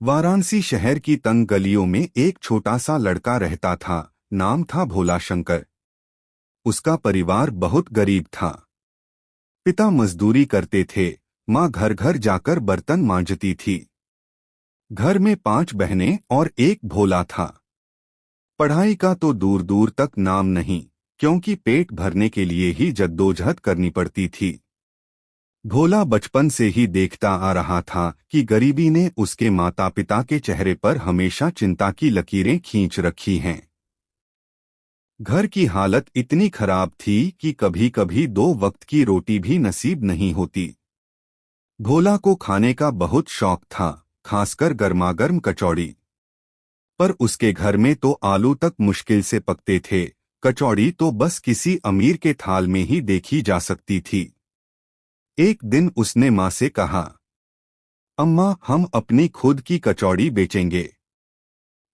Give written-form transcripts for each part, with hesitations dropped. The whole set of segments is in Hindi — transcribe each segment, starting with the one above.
वाराणसी शहर की तंग गलियों में एक छोटा सा लड़का रहता था। नाम था भोला शंकर। उसका परिवार बहुत गरीब था। पिता मजदूरी करते थे, माँ घर घर जाकर बर्तन मांजती थी। घर में 5 बहनें और एक भोला था। पढ़ाई का तो दूर दूर तक नाम नहीं, क्योंकि पेट भरने के लिए ही जद्दोजहद करनी पड़ती थी। भोला बचपन से ही देखता आ रहा था कि गरीबी ने उसके माता पिता के चेहरे पर हमेशा चिंता की लकीरें खींच रखी हैं। घर की हालत इतनी खराब थी कि कभी कभी 2 वक्त की रोटी भी नसीब नहीं होती। भोला को खाने का बहुत शौक था, खासकर गर्मागर्म कचौड़ी। पर उसके घर में तो आलू तक मुश्किल से पकते थे। कचौड़ी तो बस किसी अमीर के थाल में ही देखी जा सकती थी। एक दिन उसने माँ से कहा, अम्मा, हम अपनी खुद की कचौड़ी बेचेंगे।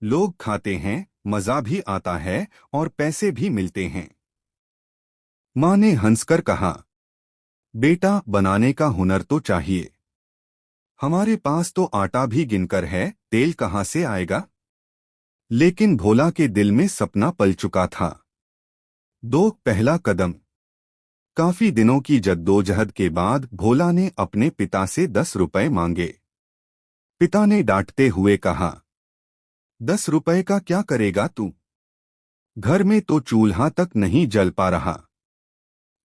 लोग खाते हैं, मजा भी आता है और पैसे भी मिलते हैं। माँ ने हंसकर कहा, बेटा, बनाने का हुनर तो चाहिए। हमारे पास तो आटा भी गिनकर है, तेल कहाँ से आएगा। लेकिन भोला के दिल में सपना पल चुका था। पहला कदम। काफी दिनों की जद्दोजहद के बाद भोला ने अपने पिता से 10 रुपए मांगे। पिता ने डांटते हुए कहा, 10 रुपए का क्या करेगा तू? घर में तो चूल्हा तक नहीं जल पा रहा।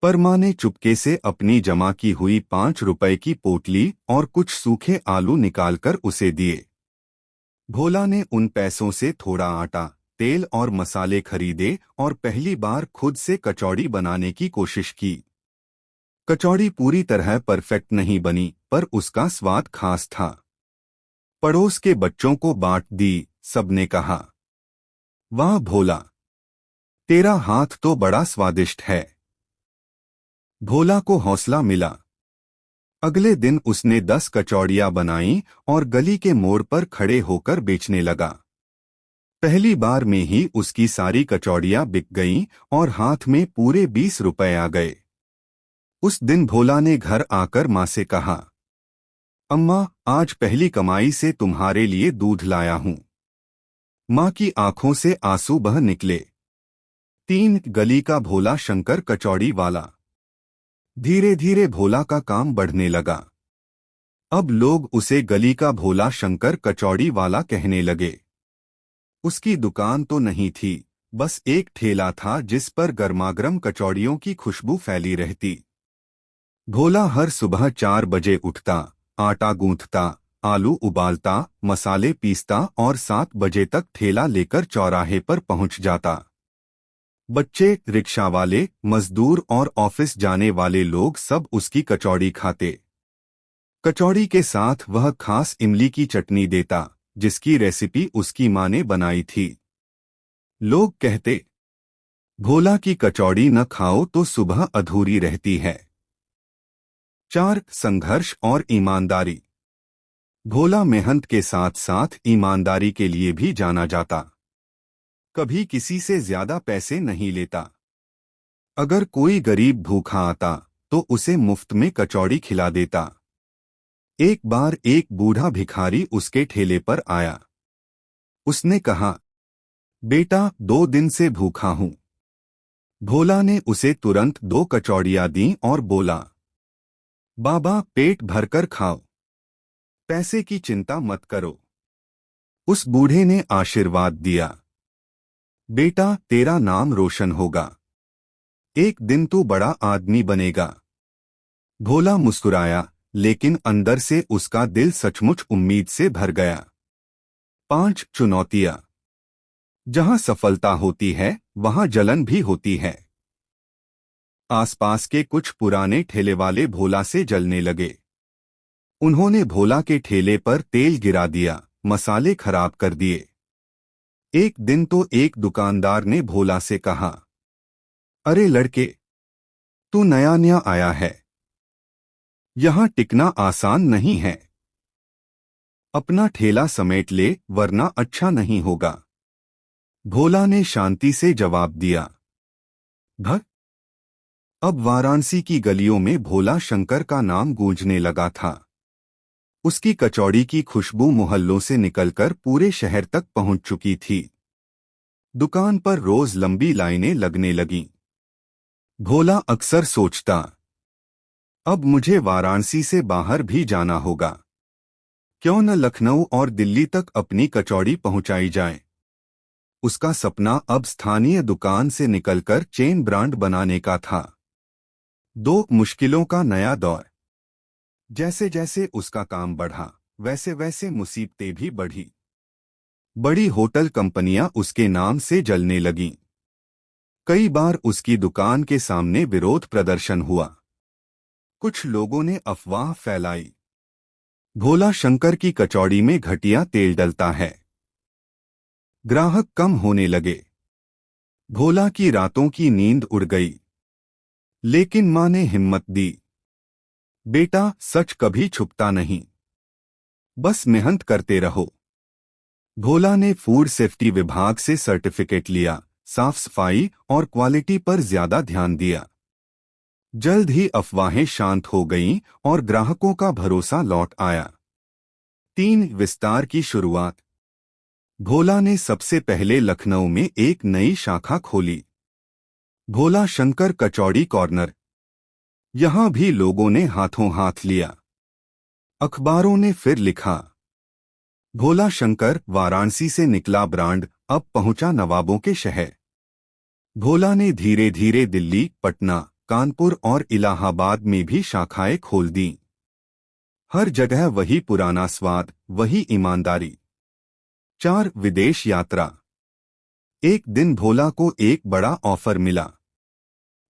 पर माँ ने चुपके से अपनी जमा की हुई 5 रुपए की पोटली और कुछ सूखे आलू निकालकर उसे दिए। भोला ने उन पैसों से थोड़ा आटा, तेल और मसाले खरीदे और पहली बार खुद से कचौड़ी बनाने की कोशिश की। कचौड़ी पूरी तरह परफेक्ट नहीं बनी, पर उसका स्वाद खास था। पड़ोस के बच्चों को बांट दी। सबने कहा, वाह भोला, तेरा हाथ तो बड़ा स्वादिष्ट है। भोला को हौसला मिला। अगले दिन उसने 10 कचौड़ियां बनाईं और गली के मोड़ पर खड़े होकर बेचने लगा। पहली बार में ही उसकी सारी कचौड़ियां बिक गईं और हाथ में पूरे 20 रुपए आ गए। उस दिन भोला ने घर आकर माँ से कहा, अम्मा, आज पहली कमाई से तुम्हारे लिए दूध लाया हूँ। माँ की आंखों से आंसू बह निकले। 3 गली का भोला शंकर कचौड़ी वाला। धीरे धीरे भोला का काम बढ़ने लगा। अब लोग उसे गली का भोला शंकर कचौड़ी वाला कहने लगे। उसकी दुकान तो नहीं थी, बस एक ठेला था जिस पर गर्मागर्म कचौड़ियों की खुशबू फैली रहती। भोला हर सुबह 4 बजे उठता, आटा गूंथता, आलू उबालता, मसाले पीसता और 7 बजे तक ठेला लेकर चौराहे पर पहुंच जाता। बच्चे, रिक्शा वाले, मजदूर और ऑफिस जाने वाले लोग सब उसकी कचौड़ी खाते। कचौड़ी के साथ वह खास इमली की चटनी देता, जिसकी रेसिपी उसकी माँ ने बनाई थी। लोग कहते, भोला की कचौड़ी न खाओ तो सुबह अधूरी रहती है। 4 संघर्ष और ईमानदारी। भोला मेहनत के साथ साथ ईमानदारी के लिए भी जाना जाता। कभी किसी से ज्यादा पैसे नहीं लेता। अगर कोई गरीब भूखा आता तो उसे मुफ्त में कचौड़ी खिला देता। एक बार एक बूढ़ा भिखारी उसके ठेले पर आया। उसने कहा, बेटा, 2 दिन से भूखा हूं। भोला ने उसे तुरंत 2 कचौड़ियां दी और बोला, बाबा, पेट भरकर खाओ, पैसे की चिंता मत करो। उस बूढ़े ने आशीर्वाद दिया, बेटा, तेरा नाम रोशन होगा, एक दिन तू बड़ा आदमी बनेगा। भोला मुस्कुराया, लेकिन अंदर से उसका दिल सचमुच उम्मीद से भर गया। 5 चुनौतियां। जहां सफलता होती है, वहां जलन भी होती है। आसपास के कुछ पुराने ठेले वाले भोला से जलने लगे। उन्होंने भोला के ठेले पर तेल गिरा दिया, मसाले खराब कर दिए। एक दिन तो एक दुकानदार ने भोला से कहा, अरे लड़के, तू नया नया आया है, यहां टिकना आसान नहीं है। अपना ठेला समेट ले, वरना अच्छा नहीं होगा। भोला ने शांति से जवाब दिया, भग। अब वाराणसी की गलियों में भोला शंकर का नाम गूंजने लगा था। उसकी कचौड़ी की खुशबू मोहल्लों से निकलकर पूरे शहर तक पहुंच चुकी थी। दुकान पर रोज लंबी लाइनें लगने लगीं। भोला अक्सर सोचता, अब मुझे वाराणसी से बाहर भी जाना होगा। क्यों न लखनऊ और दिल्ली तक अपनी कचौड़ी पहुंचाई जाए। उसका सपना अब स्थानीय दुकान से निकलकर चेन ब्रांड बनाने का था। दो मुश्किलों का नया दौर। जैसे जैसे उसका काम बढ़ा, वैसे वैसे मुसीबतें भी बढ़ी। बड़ी होटल कंपनियां उसके नाम से जलने लगीं। कई बार उसकी दुकान के सामने विरोध प्रदर्शन हुआ। कुछ लोगों ने अफवाह फैलाई, भोला शंकर की कचौड़ी में घटिया तेल डलता है। ग्राहक कम होने लगे। भोला की रातों की नींद उड़ गई। लेकिन मां ने हिम्मत दी, बेटा सच कभी छुपता नहीं, बस मेहनत करते रहो। भोला ने फूड सेफ्टी विभाग से सर्टिफिकेट लिया, साफ सफाई और क्वालिटी पर ज्यादा ध्यान दिया। जल्द ही अफवाहें शांत हो गईं और ग्राहकों का भरोसा लौट आया। 3 विस्तार की शुरुआत। भोला ने सबसे पहले लखनऊ में एक नई शाखा खोली, भोला शंकर कचौड़ी कॉर्नर। यहां भी लोगों ने हाथों हाथ लिया। अखबारों ने फिर लिखा, भोला शंकर वाराणसी से निकला ब्रांड, अब पहुंचा नवाबों के शहर। भोला ने धीरे धीरे दिल्ली, पटना, कानपुर और इलाहाबाद में भी शाखाएं खोल दी। हर जगह वही पुराना स्वाद, वही ईमानदारी। 4 विदेश यात्रा। एक दिन भोला को एक बड़ा ऑफर मिला।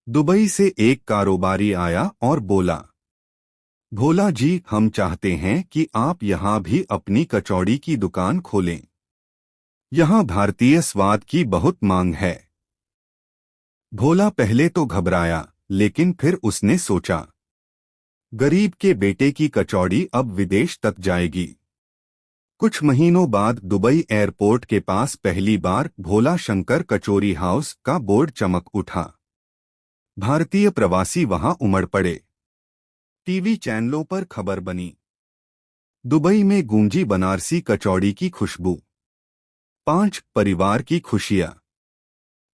दुबई से एक कारोबारी आया और बोला, भोला जी, हम चाहते हैं कि आप यहां भी अपनी कचौड़ी की दुकान खोलें। यहां भारतीय स्वाद की बहुत मांग है। भोला पहले तो घबराया, लेकिन फिर उसने सोचा, गरीब के बेटे की कचौड़ी अब विदेश तक जाएगी। कुछ महीनों बाद दुबई एयरपोर्ट के पास पहली बार भोला शंकर कचौरी हाउस का बोर्ड चमक उठा। भारतीय प्रवासी वहां उमड़ पड़े। टीवी चैनलों पर खबर बनी, दुबई में गूंजी बनारसी कचौड़ी की खुशबू। 5 परिवार की खुशियां।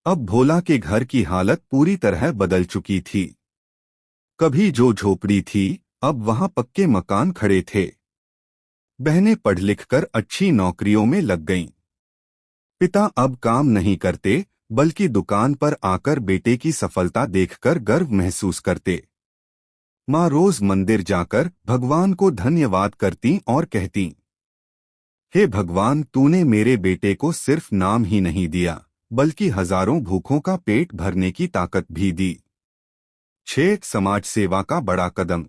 अब भोला के घर की हालत पूरी तरह बदल चुकी थी। कभी जो झोपड़ी थी, अब वहां पक्के मकान खड़े थे। बहनें पढ़ लिखकर अच्छी नौकरियों में लग गईं। पिता अब काम नहीं करते, बल्कि दुकान पर आकर बेटे की सफलता देखकर गर्व महसूस करते। माँ रोज मंदिर जाकर भगवान को धन्यवाद करती और कहती, हे भगवान, तूने मेरे बेटे को सिर्फ नाम ही नहीं दिया, बल्कि हजारों भूखों का पेट भरने की ताकत भी दी। 6 समाज सेवा का बड़ा कदम।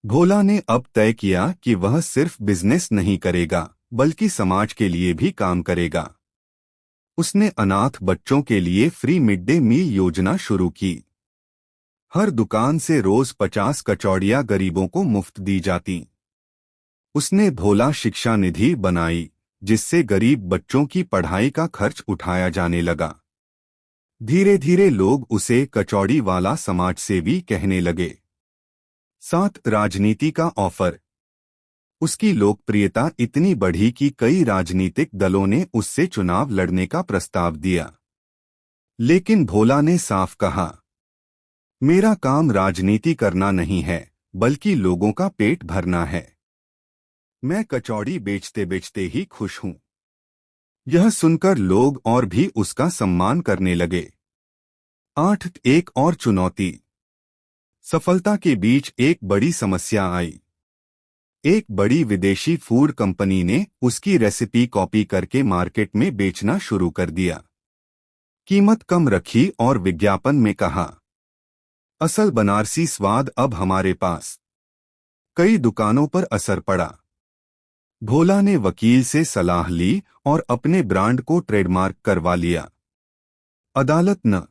भोला ने अब तय किया कि वह सिर्फ बिजनेस नहीं करेगा, बल्कि समाज के लिए भी काम करेगा। उसने अनाथ बच्चों के लिए फ्री मिड डे मील योजना शुरू की। हर दुकान से रोज 50 कचौड़ियां गरीबों को मुफ्त दी जाती। उसने भोला शिक्षा निधि बनाई, जिससे गरीब बच्चों की पढ़ाई का खर्च उठाया जाने लगा। धीरे धीरे लोग उसे कचौड़ी वाला समाजसेवी कहने लगे। 7 राजनीति का ऑफर। उसकी लोकप्रियता इतनी बढ़ी कि कई राजनीतिक दलों ने उससे चुनाव लड़ने का प्रस्ताव दिया। लेकिन भोला ने साफ कहा, मेरा काम राजनीति करना नहीं है, बल्कि लोगों का पेट भरना है। मैं कचौड़ी बेचते बेचते ही खुश हूं। यह सुनकर लोग और भी उसका सम्मान करने लगे। 8 एक और चुनौती। सफलता के बीच एक बड़ी समस्या आई। एक बड़ी विदेशी फूड कंपनी ने उसकी रेसिपी कॉपी करके मार्केट में बेचना शुरू कर दिया। कीमत कम रखी और विज्ञापन में कहा, असल बनारसी स्वाद अब हमारे पास। कई दुकानों पर असर पड़ा। भोला ने वकील से सलाह ली और अपने ब्रांड को ट्रेडमार्क करवा लिया। अदालत न